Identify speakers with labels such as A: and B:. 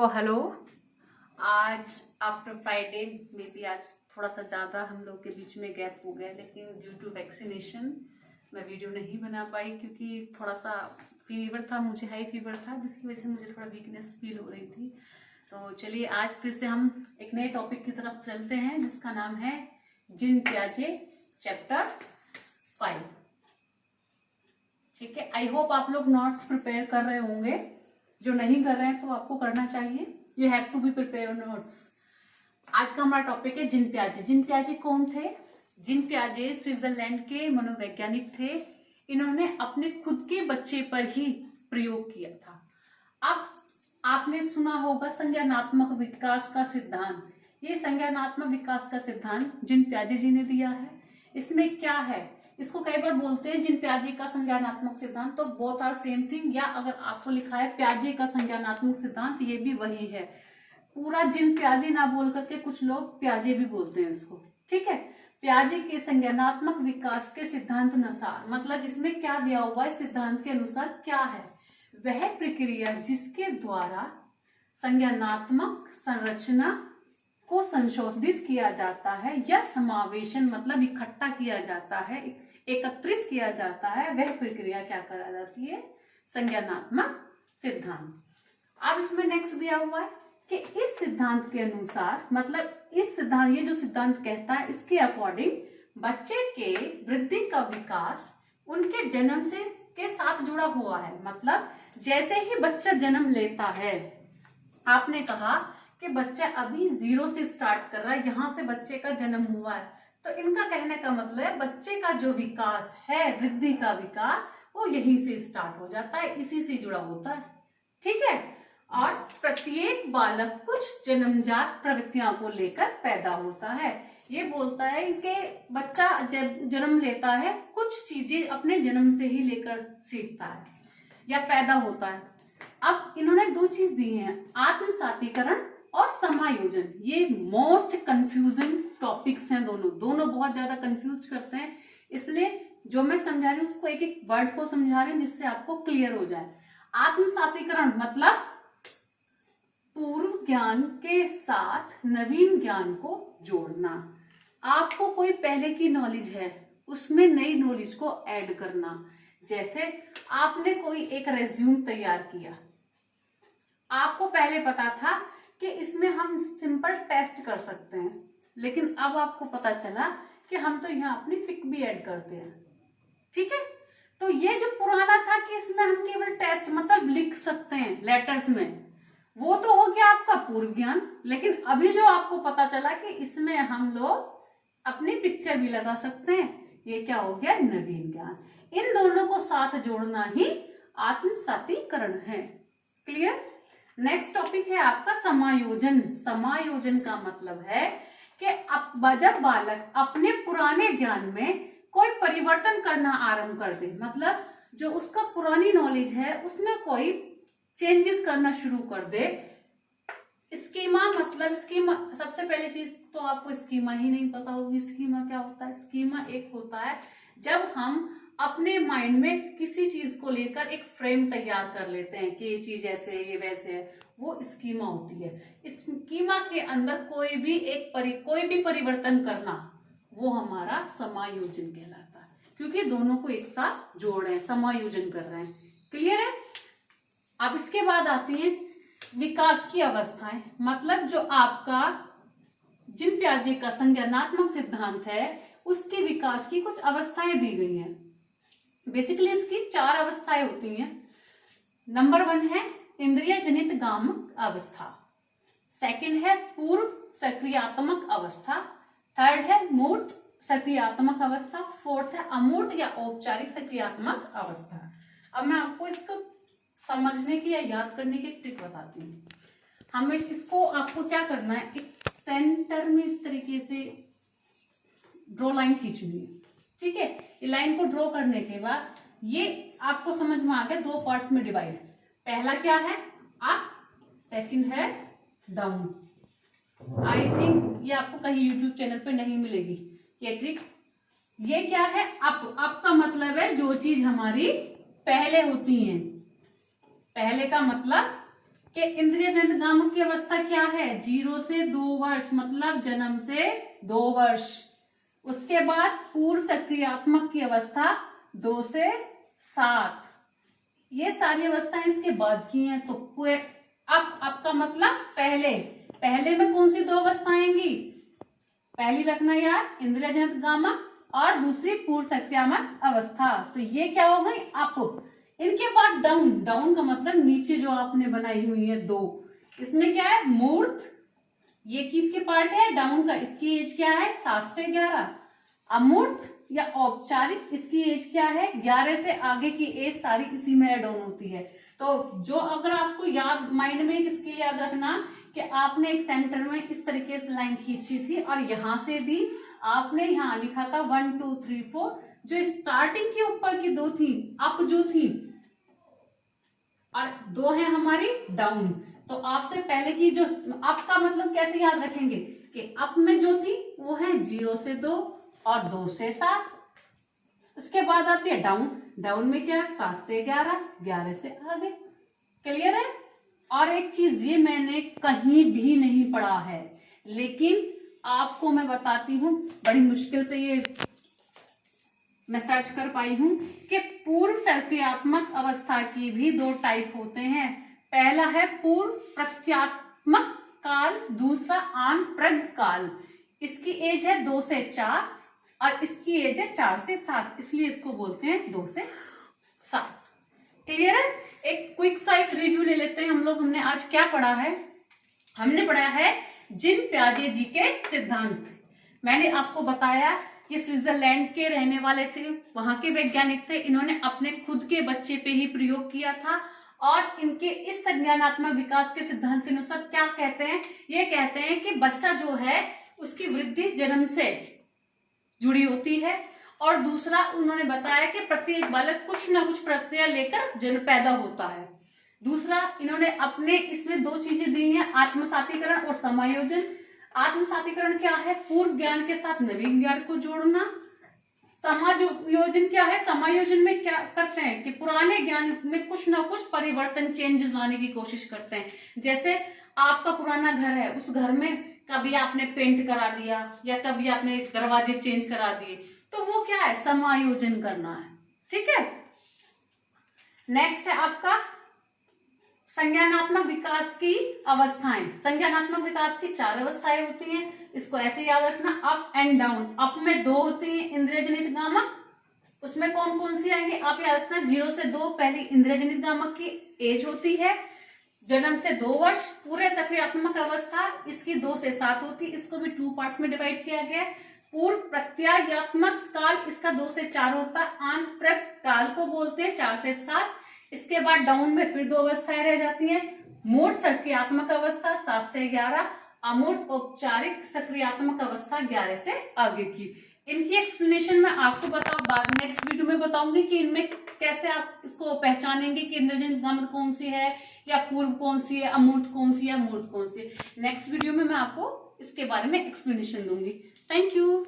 A: ओ hello. आज after Friday may be आज थोड़ा सा ज़्यादा हम लोग के बीच में गैप हो गया, लेकिन ड्यू टू वैक्सीनेशन मैं वीडियो नहीं बना पाई क्योंकि थोड़ा सा फीवर था, मुझे हाई फीवर था जिसकी वजह से मुझे थोड़ा वीकनेस फील हो रही थी। तो चलिए आज फिर से हम एक नए टॉपिक की तरफ चलते हैं जिसका नाम है जिन प्याजे चैप्टर 5। ठीक है, आई होप आप लोग नोट्स प्रिपेयर कर रहे होंगे। जो नहीं कर रहे हैं तो आपको करना चाहिए, you have to be prepare notes. आज का हमारा टॉपिक है जिन प्याजे। जिन प्याजे कौन थे? जिन प्याजे स्विट्जरलैंड के मनोवैज्ञानिक थे। इन्होंने अपने खुद के बच्चे पर ही प्रयोग किया था। अब आपने सुना होगा संज्ञानात्मक विकास का सिद्धांत। ये संज्ञानात्मक विकास का सिद्धांत जिन प्याजे जी ने दिया है। इसमें क्या है, इसको कई बार बोलते हैं जिन प्याजे का संज्ञानात्मक सिद्धांत, तो बोथ आर सेम थिंग। या अगर आपको लिखा है प्याजे का संज्ञानात्मक सिद्धांत, ये भी वही है। पूरा जिन प्याजे ना बोल करके कुछ लोग प्याजे भी बोलते हैं इसको। ठीक है, प्याजे के संज्ञानात्मक विकास के सिद्धांत अनुसार, मतलब इसमें क्या दिया हुआ है, सिद्धांत के अनुसार क्या है, वह प्रक्रिया जिसके द्वारा संज्ञानात्मक संरचना को संशोधित किया जाता है या समावेशन मतलब इकट्ठा किया जाता है, एकत्रित किया जाता है, वह प्रक्रिया क्या करा जाती है, संज्ञानात्मक सिद्धांत। अब इसमें नेक्स्ट दिया हुआ है कि इस सिद्धांत के अनुसार, मतलब इस सिद्धांत, ये जो सिद्धांत कहता है इसके अकॉर्डिंग बच्चे के वृद्धि का विकास उनके जन्म से के साथ जुड़ा हुआ है। मतलब जैसे ही बच्चा जन्म लेता है, आपने कहा कि बच्चा अभी 0 से स्टार्ट कर रहा है, यहां से बच्चे का जन्म हुआ है, तो इनका कहने का मतलब है बच्चे का जो विकास है, वृद्धि का विकास, वो यहीं से स्टार्ट हो जाता है, इसी से जुड़ा होता है। ठीक है, और प्रत्येक बालक कुछ जन्मजात प्रवृत्तियों को लेकर पैदा होता है। ये बोलता है कि बच्चा जब जन्म लेता है कुछ चीजें अपने जन्म से ही लेकर सीखता है या पैदा होता है। अब इन्होंने 2 चीज दी हैं, आत्मसातीकरण और समायोजन। ये मोस्ट कंफ्यूजिंग टॉपिक्स हैं, दोनों बहुत ज्यादा कंफ्यूज करते हैं। इसलिए जो मैं समझा रही हूँ उसको एक एक वर्ड को समझा रही हूँ जिससे आपको क्लियर हो जाए। आत्मसातीकरण मतलब पूर्व ज्ञान के साथ नवीन ज्ञान को जोड़ना। आपको कोई पहले की नॉलेज है, उसमें नई नॉलेज को ऐड करना। जैसे आपने कोई एक रेज्यूम तैयार किया, आपको पहले पता था कि इसमें हम सिंपल टेस्ट कर सकते हैं, लेकिन अब आपको पता चला कि हम तो यहाँ अपनी पिक भी ऐड करते हैं। ठीक है, तो ये जो पुराना था कि इसमें हम केवल टेस्ट मतलब लिख सकते हैं लेटर्स में, वो तो हो गया आपका पूर्व ज्ञान। लेकिन अभी जो आपको पता चला कि इसमें हम लोग अपनी पिक्चर भी लगा सकते हैं, ये क्या हो गया, नवीन ज्ञान। इन दोनों को साथ जोड़ना ही आत्मसातीकरण है। क्लियर। नेक्स्ट टॉपिक है आपका समायोजन। समायोजन का मतलब है कि जब बालक अपने पुराने ज्ञान में कोई परिवर्तन करना आरंभ कर दे, मतलब जो उसका पुरानी नॉलेज है उसमें कोई चेंजेस करना शुरू कर दे। स्कीमा मतलब स्कीमा, सबसे पहले चीज तो आपको स्कीमा ही नहीं पता होगी। स्कीमा क्या होता है? स्कीमा एक होता है जब हम अपने माइंड में किसी चीज को लेकर एक फ्रेम तैयार कर लेते हैं कि ये चीज ऐसे है, ये वैसे है, वो स्कीमा होती है। स्कीमा के अंदर कोई भी परिवर्तन करना, वो हमारा समायोजन कहलाता है, क्योंकि दोनों को एक साथ जोड़ रहे हैं, समायोजन कर रहे हैं। क्लियर है। अब इसके बाद आती है विकास की अवस्थाएं। मतलब जो आपका जिन प्याजे का संज्ञानात्मक सिद्धांत है उसके विकास की कुछ अवस्थाएं दी गई हैं। बेसिकली इसकी 4 अवस्थाएं होती हैं। नंबर 1 है इंद्रिय जनित गामक अवस्था, सेकंड है पूर्व सक्रियात्मक अवस्था, थर्ड है मूर्त सक्रियात्मक अवस्था, फोर्थ है अमूर्त या औपचारिक सक्रियात्मक अवस्था। अब मैं आपको इसको समझने की या याद करने की ट्रिक बताती हूँ। हमें इसको आपको क्या करना है, एक सेंटर में इस तरीके से ड्रॉ लाइन खींचनी है। ठीक है, ये लाइन को ड्रॉ करने के बाद ये आपको समझ में आ गया 2 पार्ट्स में डिवाइड। पहला क्या है, अप, सेकंड है डाउन। आई थिंक ये आपको कहीं यूट्यूब चैनल पे नहीं मिलेगी ये ट्रिक। ये क्या है, अप। अप का मतलब है जो चीज हमारी पहले होती है। पहले का मतलब कि इंद्रिय जनित गामक की अवस्था क्या है, 0 से 2 वर्ष, मतलब जन्म से 2 वर्ष। उसके बाद पूर्व सक्रियात्मक की अवस्था 2 से 7। ये सारी अवस्थाएं इसके बाद की हैं। तो अब आपका मतलब पहले में कौन सी 2 अवस्थाएं आएंगी, पहली रखना यार इंद्रिय जनित गामक और दूसरी पूर्व सक्रियात्मक अवस्था। तो ये क्या हो गई अप। इनके बाद डाउन का मतलब नीचे जो आपने बनाई हुई है 2, इसमें क्या है मूर्त, ये किसके पार्ट है डाउन का, इसकी एज क्या है 7 से 11। अमूर्त या औपचारिक, इसकी एज क्या है 11 से आगे की एज सारी इसी में एड ऑन होती है। तो जो अगर आपको याद माइंड में एक स्किल याद रखना कि आपने एक सेंटर में इस तरीके से लाइन खींची थी और यहां से भी आपने यहाँ लिखा था 1 2 3 4, जो स्टार्टिंग के ऊपर की 2 थी अप जो थी और 2 है हमारी डाउन। तो आपसे पहले की जो अप का मतलब कैसे याद रखेंगे कि अप में जो थी वो है 0 से 2 और 2 से 7। इसके बाद आती है डाउन में क्या 7 से 11, 11 से आगे। क्लियर है। और एक चीज ये मैंने कहीं भी नहीं पढ़ा है, लेकिन आपको मैं बताती हूँ, बड़ी मुश्किल से ये मैं सर्च कर पाई हूं कि पूर्व सक्रियात्मक अवस्था की भी 2 टाइप होते हैं। पहला है पूर्व प्रत्यात्मक काल, दूसरा आनप्रग काल। इसकी एज है 2 से 4 और इसकी एज है 4 से 7, इसलिए इसको बोलते हैं 2 से 7। क्लियर है। एक क्विक सा एक रिव्यू ले लेते हैं हम लोग। हमने आज क्या पढ़ा है, हमने पढ़ा है जिन प्याजे जी के सिद्धांत। मैंने आपको बताया ये स्विट्जरलैंड के रहने वाले थे, वहां के वैज्ञानिक थे, इन्होंने अपने खुद के बच्चे पे ही प्रयोग किया था और इनके इस संज्ञानात्मक विकास के सिद्धांत के अनुसार क्या कहते हैं, ये कहते हैं कि बच्चा जो है उसकी वृद्धि जन्म से जुड़ी होती है और दूसरा उन्होंने बताया कि प्रत्येक बालक कुछ ना कुछ प्रक्रिया लेकर जन्म पैदा होता है। दूसरा इन्होंने अपने इसमें 2 चीजें दी हैं, आत्मसातीकरण और समायोजन। आत्मसातीकरण क्या है, पूर्व ज्ञान के साथ नवीन ज्ञान को जोड़ना। समायोजन क्या है, समायोजन में क्या करते हैं कि पुराने ज्ञान में कुछ ना कुछ परिवर्तन चेंजेस लाने की कोशिश करते हैं। जैसे आपका पुराना घर है, उस घर में कभी आपने पेंट करा दिया या कभी आपने दरवाजे चेंज करा दिए, तो वो क्या है समायोजन करना है। ठीक है। नेक्स्ट है आपका संज्ञानात्मक विकास की अवस्थाएं। संज्ञानात्मक विकास की 4 अवस्थाएं होती हैं, इसको ऐसे याद रखना, अप एंड डाउन। अप में 2 होती हैं इंद्रिय जनित गामक, उसमें कौन कौन सी आएंगे आप याद रखना। 0 से 2 पहली इंद्रिय जनित गामक की एज होती है, जन्म से 2 वर्ष पूरे सक्रियात्मक अवस्था इसकी 2 से 7 होती है। इसको भी 2 पार्ट्स में डिवाइड किया गया है। पूर्व प्रत्यात्मक काल इसका 2 से 4 होता है, आंतप्रग काल को बोलते हैं 4 से 7। इसके बाद डाउन में फिर 2 अवस्थाएं रह जाती हैं, मूर्त सक्रियात्मक अवस्था 7 से 11, अमूर्त औपचारिक सक्रियात्मक अवस्था 11 से आगे की। इनकी एक्सप्लेनेशन मैं आपको बाद नेक्स्ट वीडियो में बताऊंगी कि इनमें कैसे आप इसको पहचानेंगे कि इंद्रजनित गामक कौन सी है या पूर्व कौन सी है, अमूर्त कौन सी है, मूर्त कौन सी है। नेक्स्ट वीडियो में मैं आपको इसके बारे में एक्सप्लेनेशन दूंगी। Thank you.